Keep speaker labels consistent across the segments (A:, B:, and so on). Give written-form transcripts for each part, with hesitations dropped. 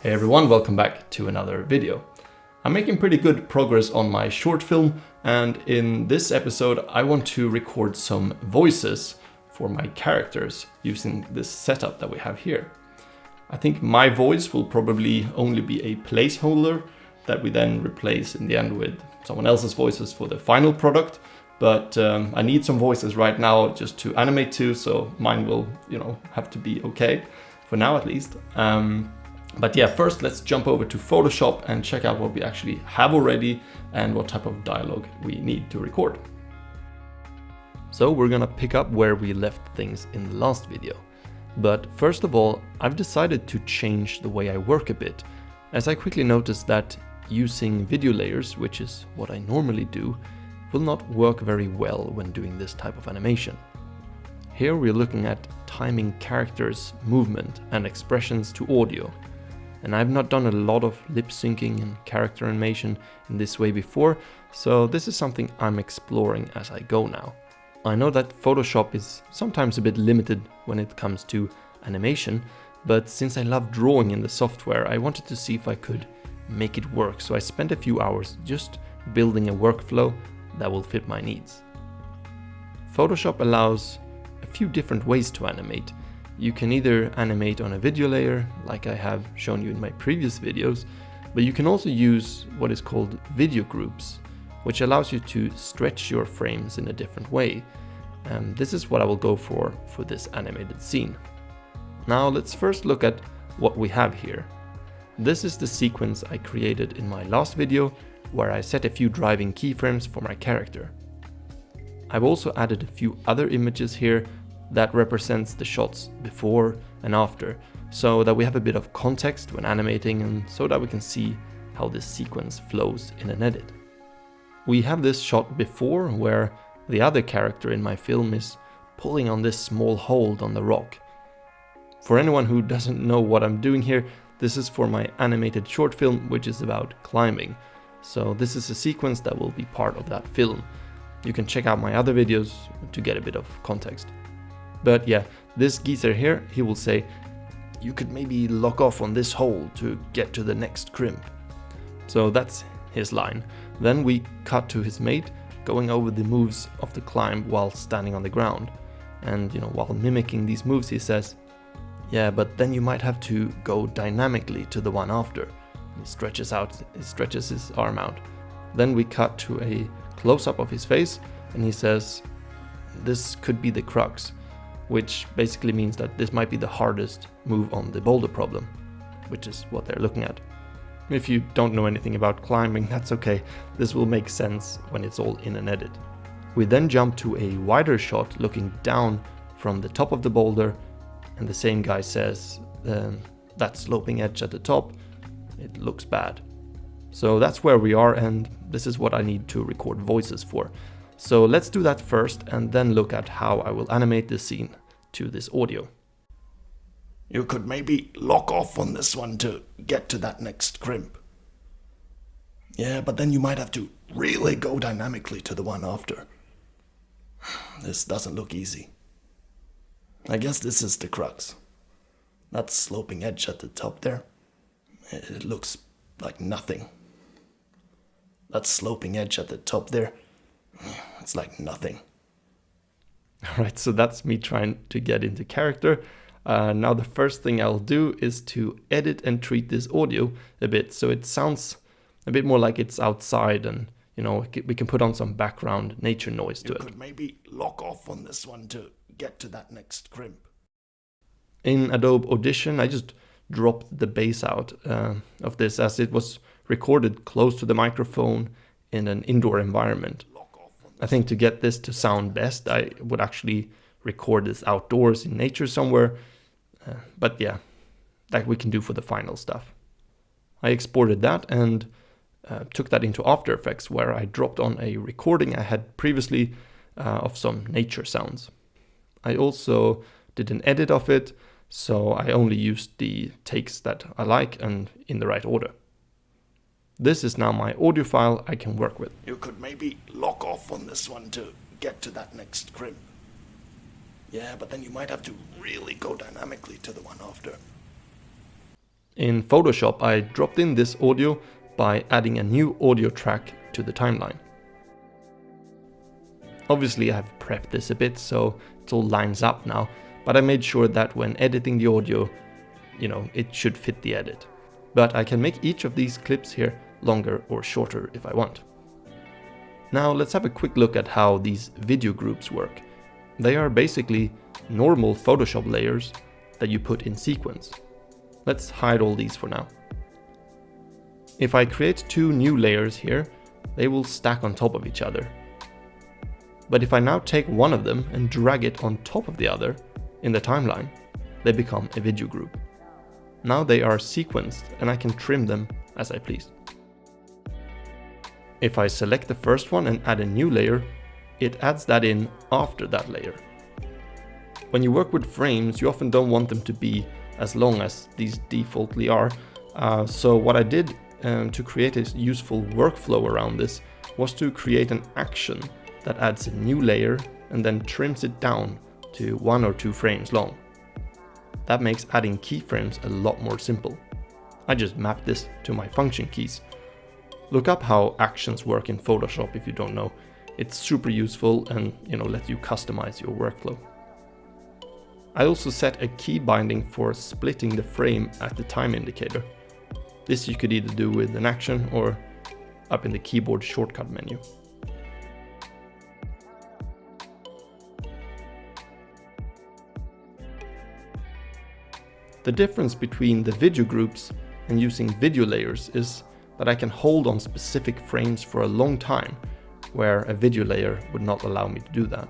A: Hey everyone, welcome back to another video. I'm making pretty good progress on my short film, and in this episode I want to record some voices for my characters using this setup that we have here. I think my voice will probably only be a placeholder that we then replace in the end with someone else's voices for the final product, but I need some voices right now just to animate to, so mine will, have to be okay, for now at least. But yeah, first let's jump over to Photoshop and check out what we actually have already and what type of dialogue we need to record. So we're gonna pick up where we left things in the last video. But first of all, I've decided to change the way I work a bit, as I quickly noticed that using video layers, which is what I normally do, will not work very well when doing this type of animation. Here we're looking at timing characters' movement and expressions to audio. And I've not done a lot of lip syncing and character animation in this way before, so this is something I'm exploring as I go now. I know that Photoshop is sometimes a bit limited when it comes to animation, but since I love drawing in the software, I wanted to see if I could make it work, so I spent a few hours just building a workflow that will fit my needs. Photoshop allows a few different ways to animate. You can either animate on a video layer, like I have shown you in my previous videos, but you can also use what is called video groups, which allows you to stretch your frames in a different way. This is what I will go for this animated scene. Now let's first look at what we have here. This is the sequence I created in my last video, where I set a few driving keyframes for my character. I've also added a few other images here that represents the shots before and after, so that we have a bit of context when animating and so that we can see how this sequence flows in an edit. We have this shot before where the other character in my film is pulling on this small hold on the rock. For anyone who doesn't know what I'm doing here, this is for my animated short film, which is about climbing. So this is a sequence that will be part of that film. You can check out my other videos to get a bit of context. But yeah, this geezer here, he will say, "You could maybe lock off on this hole to get to the next crimp." So that's his line. Then we cut to his mate going over the moves of the climb while standing on the ground. And while mimicking these moves, he says, "Yeah, but then you might have to go dynamically to the one after." He stretches his arm out. Then we cut to a close-up of his face and he says, "This could be the crux," which basically means that this might be the hardest move on the boulder problem, which is what they're looking at. If you don't know anything about climbing, that's okay. This will make sense when it's all in an edit. We then jump to a wider shot looking down from the top of the boulder, and the same guy says, "That sloping edge at the top, it looks bad." So that's where we are, and this is what I need to record voices for. So let's do that first and then look at how I will animate this scene to this audio.
B: "You could maybe lock off on this one to get to that next crimp. Yeah, but then you might have to really go dynamically to the one after. This doesn't look easy. I guess this is the crux. That sloping edge at the top there, it looks like nothing. That sloping edge at the top there, it's like nothing."
A: Alright, so that's me trying to get into character. Now the first thing I'll do is to edit and treat this audio a bit so it sounds a bit more like it's outside, and we can put on some background nature noise to it.
B: "You could maybe lock off on this one to get to that next crimp."
A: In Adobe Audition, I just dropped the bass out of this as it was recorded close to the microphone in an indoor environment. I think to get this to sound best, I would actually record this outdoors in nature somewhere. But yeah, that we can do for the final stuff. I exported that and took that into After Effects, where I dropped on a recording I had previously of some nature sounds. I also did an edit of it, so I only used the takes that I like and in the right order. This is now my audio file I can work with.
B: "You could maybe lock off on this one to get to that next crimp. Yeah, but then you might have to really go dynamically to the one after."
A: In Photoshop, I dropped in this audio by adding a new audio track to the timeline. Obviously, I've prepped this a bit so it all lines up now, but I made sure that when editing the audio, it should fit the edit. But I can make each of these clips here longer or shorter if I want. Now let's have a quick look at how these video groups work. They are basically normal Photoshop layers that you put in sequence. Let's hide all these for now. If I create 2 new layers here, they will stack on top of each other. But if I now take one of them and drag it on top of the other in the timeline, they become a video group. Now they are sequenced and I can trim them as I please. If I select the first one and add a new layer, it adds that in after that layer. When you work with frames, you often don't want them to be as long as these defaultly are. So what I did to create a useful workflow around this was to create an action that adds a new layer and then trims it down to 1 or 2 frames long. That makes adding keyframes a lot more simple. I just mapped this to my function keys. Look up how actions work in Photoshop if you don't know. It's super useful and lets you customize your workflow. I also set a key binding for splitting the frame at the time indicator. This you could either do with an action or up in the keyboard shortcut menu. The difference between the video groups and using video layers is that I can hold on specific frames for a long time, where a video layer would not allow me to do that.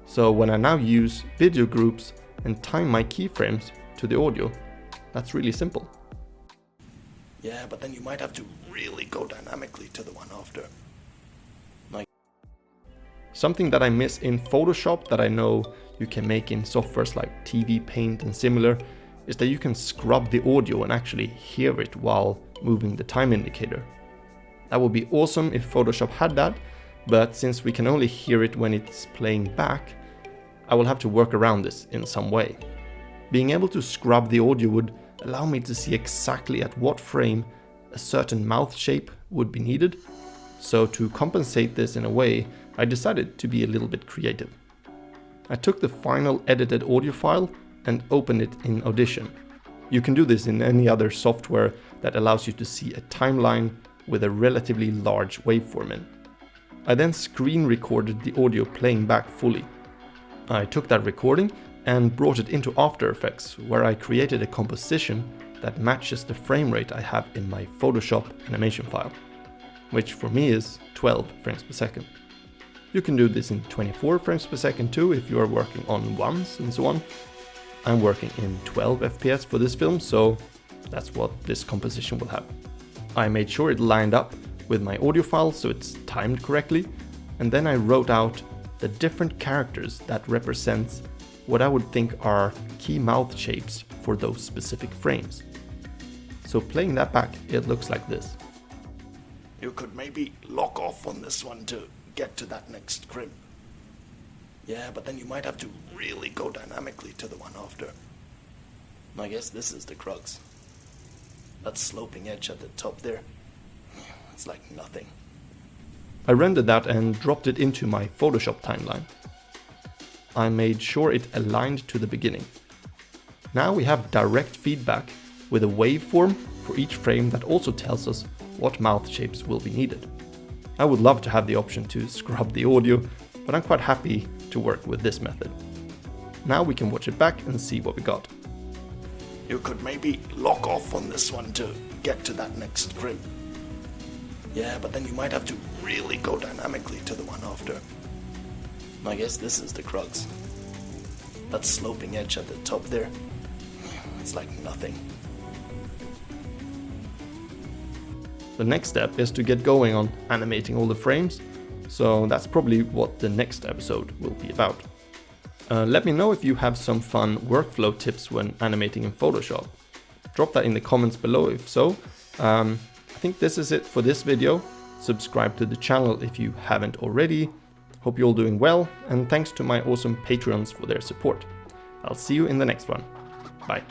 A: So when I now use video groups and time my keyframes to the audio, that's really simple.
B: Yeah, but then you might have to really go dynamically to the one after.
A: Something that I miss in Photoshop that I know you can make in softwares like TV Paint and similar is that you can scrub the audio and actually hear it while moving the time indicator. That would be awesome if Photoshop had that, but since we can only hear it when it's playing back, I will have to work around this in some way. Being able to scrub the audio would allow me to see exactly at what frame a certain mouth shape would be needed. So to compensate this in a way, I decided to be a little bit creative. I took the final edited audio file and open it in Audition. You can do this in any other software that allows you to see a timeline with a relatively large waveform in. I then screen recorded the audio playing back fully. I took that recording and brought it into After Effects, where I created a composition that matches the frame rate I have in my Photoshop animation file, which for me is 12 frames per second. You can do this in 24 frames per second too if you are working on ones and so on. I'm working in 12 FPS for this film, so that's what this composition will have. I made sure it lined up with my audio file so it's timed correctly, and then I wrote out the different characters that represents what I would think are key mouth shapes for those specific frames. So playing that back, it looks like this.
B: You could maybe lock off on this one to get to that next crimp. Yeah, but then you might have to really go dynamically to the one after. I guess this is the crux. That sloping edge at the top there, it's like nothing.
A: I rendered that and dropped it into my Photoshop timeline. I made sure it aligned to the beginning. Now we have direct feedback with a waveform for each frame that also tells us what mouth shapes will be needed. I would love to have the option to scrub the audio, but I'm quite happy to work with this method. Now we can watch it back and see what we got.
B: You could maybe lock off on this one to get to that next crimp. Yeah, but then you might have to really go dynamically to the one after. I guess this is the crux. That sloping edge at the top there, it's like nothing.
A: The next step is to get going on animating all the frames, so that's probably what the next episode will be about. Let me know if you have some fun workflow tips when animating in Photoshop. Drop that in the comments below if so. I think this is it for this video. Subscribe to the channel if you haven't already. Hope you're all doing well, and thanks to my awesome Patreons for their support. I'll see you in the next one. Bye.